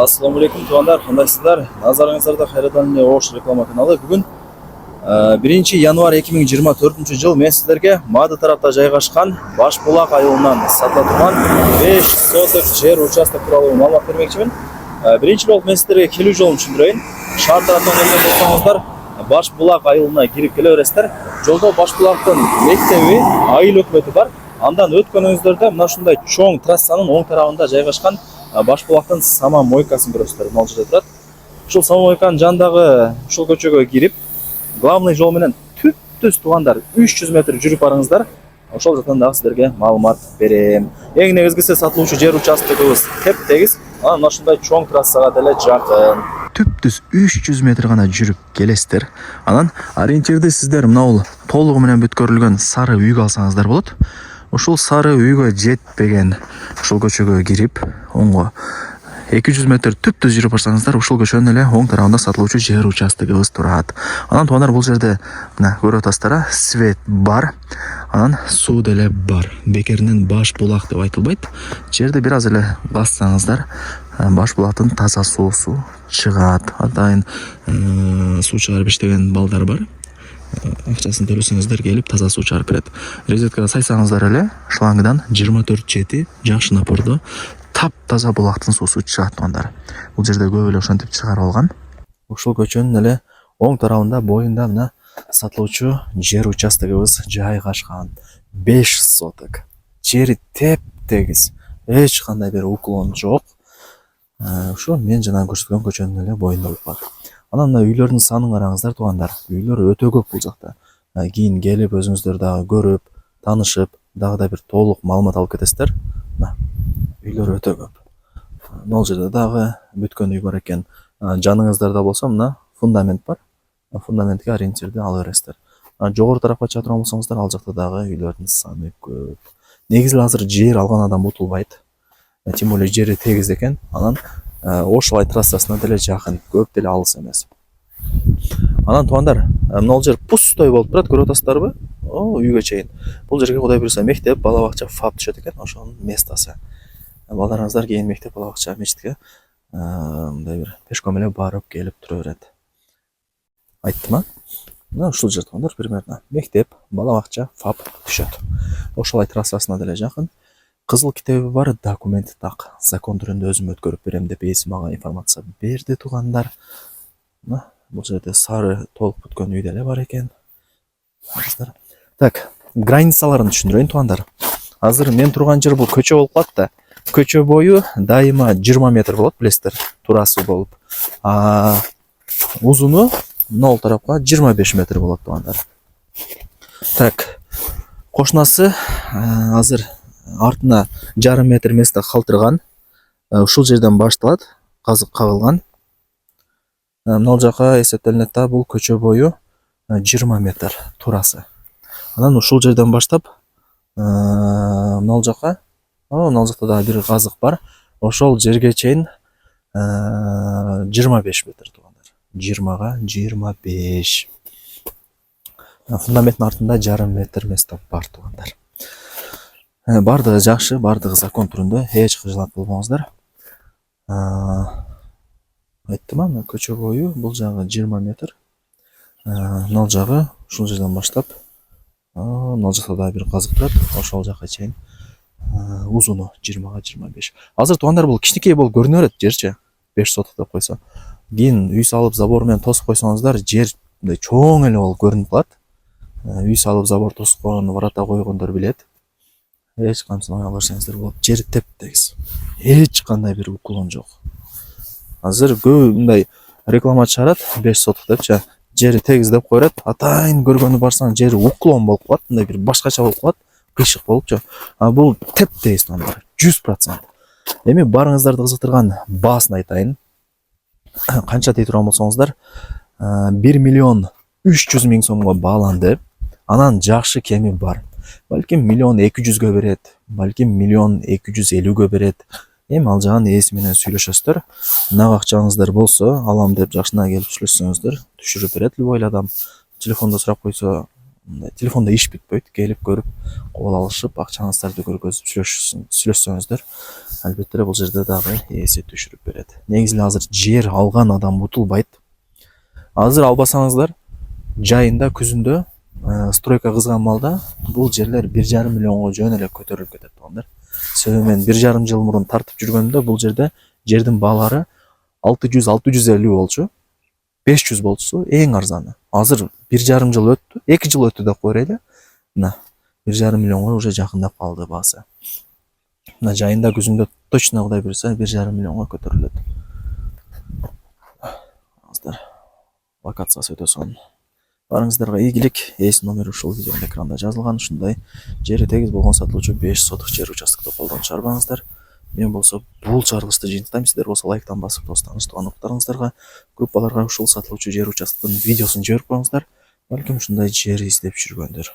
Assalamu alaikum tuğanlar, kandayсыздар? Назарыңыздарда Хайрадан Ош реклама каналы. Бүгін 1 январ 2024 жыл мен сіздерге Мады тарапта жайғашқан Башбулақ айылынан сатыла тұрған 5 соток жер участок туралы маалымат бермекчимин. Биринчи болып мен сіздерге келүү жолун түшүндүрөйүн. Шаар тараптан келген болсоңуздар Башбулақ айылына кирип келе бересиздер. Жолдо Башбулактын мектеби, айыл өкмөтү бар. Андан өткөнүңүздөрдө мына ушундай чоң трассанын оң тарабында жайгашкан Башбулактын сама мойкасын көрөсүздөр. Мына жерде турат. Ушул сама мойканын жанындагы ушул көчөгө кирип, главный жол менен түп-түз туугандар 300 метр жүрүп барыңыздар. Ошол жактан дагы сиздерге маалымат берем. Эң негизгиси сатылуучу жер участогубуз теп-тегиз, мына ушундай чоң трассага деле жакын. Түп-түз 300 метр гана жүрүп келесиздер. Анан ориентирди сиздер мына толугу менен бүткөрүлгөн сары үйгө алсаңыздар болот. Ушул сары үйгө жетпеген ушул көчөгө кирип, оңго 200 метр түп-түз жүрүп барсаңыздар, ушул көчөнүн эле оң тарабында сатылуучу жер участогубуз турат. Анан туугандар, бул жерде мына көрүп атасыздар, свет бар, анан суу деле бар. Бекеринен Башбулак деп айтылбайт. Жерде бир аз эле бассаңыздар, Башбулактын таза суусу чыгат. Атайын суу чыгарып иштеген балдар бар. Акчасын төлөсөңүздөр келип таза суу чыгарып берет. Розеткага сайсаңыздар эле шлангыдан 24/7 жакшы напордо тап-таза булактын суусу чыгат туугандар. Бул жерде көп эле ошентип чыгарып алган. Ушул көчөнүн эле оң тарабында боюнда мына сатылуучу жер участогубуз жайгашкан. 5 соток. Жери теп-тегиз. Эч кандай бир уклон жок. Ушул мен жана көрсөткөн көчөнүн эле боюнда болуп калат. Анан мына үйлөрдүн санын караңыздар туугандар. Үйлөр өтө көп бул жакта. Кийин келип өзүңүздөр дагы көрүп, таанышып, дагы да бир толук маалымат алып кетесиздер. Мына үйлөр өтө көп. Могул жерде дагы бүткөн үй бар экен. Жаныңыздарда болсо мына фундамент бар. Фундаментке ориентирди ала бересиздер. Жогору тарапка чыга турган болсоңуздар, ал жакта дагы үйлөрдүн саны көп. Негизи азыр жер алган адам утулбайт. Тем более жери тегиз экен. Анан Ошолай трассасына деле жакын, көп деле алыс эмес. Анан туугандар, мына жер пустой болуп турат, көрүп атасыздарбы? Үйгө чейин. Бул жерге Кудай буйруса мектеп, бала бакча, ФАП түшөт экен, ошонун местосы. Балдарыңыздар кийин мектеп, бала бакча, мечитке мындай бир пешком эле барып келип тура берет. Айттым а? Мына ушул жер туугандар, примерно мектеп, бала бакча, ФАП түшөт. Ошолай трассасына деле жакын. Кызыл китеби бар, документ так. Закон түрүндө өзүм өткөрүп берем деп эси мага информация берди туугандар. Бул жерде сары толук бүткөн үй деле бар экен. Так, границаларын түшүндүрөйүн туугандар. Азыр мен турган жер бул көчө болуп калат да. Көчө бою дайыма 20 метр болот, билесиздер, турасы болуп. Узуну нол тарапка 25 метр болот туугандар. Так, кошунасы азыр артына жарым метр место калтырган. Ушул жерден башталат, казык кагылган. Мына жака эсептелинет да, бул көчө бою 20 метр турасы. Анан ушул жерден баштап мына жака, мына жакта да бир казык бар. Ошол жерге чейин 25 метр туугандар. 20га 25. Фундаменттин артында жарым метр место бар туугандар. Бардыгы жакшы, бардыгы закон түрүндө, эч кыжылат болбоңуздар. Айттым а, көчө бою бул жагы 20 метр. Мына жагы ушул жерден баштап, мына жакта да бир казык турат, ошол жака чейин узуну 20га 25. Азыр туугандар, бул кичинекей болуп көрүнө берет жерчи, 5 соток деп койсо. Кийин үй салып, забор менен тосуп койсоңуздар, жер чоң эле болуп көрүнүп калат. Үй салып, забор тоскон, врата койгондор билет. Эч камсызбай ала берсеңиздер болот. Жер теп-тегиз. Эч кандай бир уклон жок. Азыр көп мындай реклама чыгарат, 5 соток депчи, жери тегиз деп коерат. Атайын көргөнү барсаң, жери уклон болуп калат, мындай бир башкача болуп калат, кыйшык болупчу. Бул теп-тегиз туугандар, 100%. Эми барыңыздарды кызыктырган баасын айтайын. Канча дей турган болсоңуздар, 1 миллион 300 миң сомго бааланды. Анан жакшы кеми бар. Балким 1.200.000 берет, балким 1.250.000 берет. Эми ал жагын ээси менен сүйлөшөсүздөр. Нак акчаңыздар болсо, алам деп жакшына келип сүйлөшсөңүздөр, түшүрүп берет любой адам. Телефондо сурап койсо, мындай телефонда иш бүтпөйт. Келип көрүп, кол алышып, акчаңыздарды көргөзүп сүйлөшсөңүздөр, албетте эле бул жерде дагы эси түшүрүп берет. Негизи эле азыр жер алган адам утулбайт. Азыр албасаңыздар, жайында күзүндө стройка кызган малда бул жерлер 1,5 миллионго жөн эле көтөрүлүп кетет балдар. Себеби мен 1,5 жыл мурун тартып жүргөндө бул жерде жердин баалары 600-650 болчу. 500 болчу эң арзаны. Азыр 1,5 жыл өттү, 2 жыл өттү деп койрайлы. Мына 1,5 миллионго уже жакындап калды баасы. Мына жайында күзүндө точно Кудай буйруса 1,5 миллионго көтөрүлөт. Аздар локациясы өтө сонун. Барыңыздарга ийгилик. Эс номери ушул видеонун экранда жазылган. Ушундай жери тегиз болгон сатылуучу 5 сотук жер участкты колдон чыгарбаңыздар. Мен болсо бул чыгарылышты жыйынтыктайм. Сиздер болсо лайктан басып досторуңуз, тууган-уктарыңыздарга, группаларга ушул сатылуучу жер участкынын видеосун жиберип коюңуздар. Балким ушундай жер издеп жүргөндөр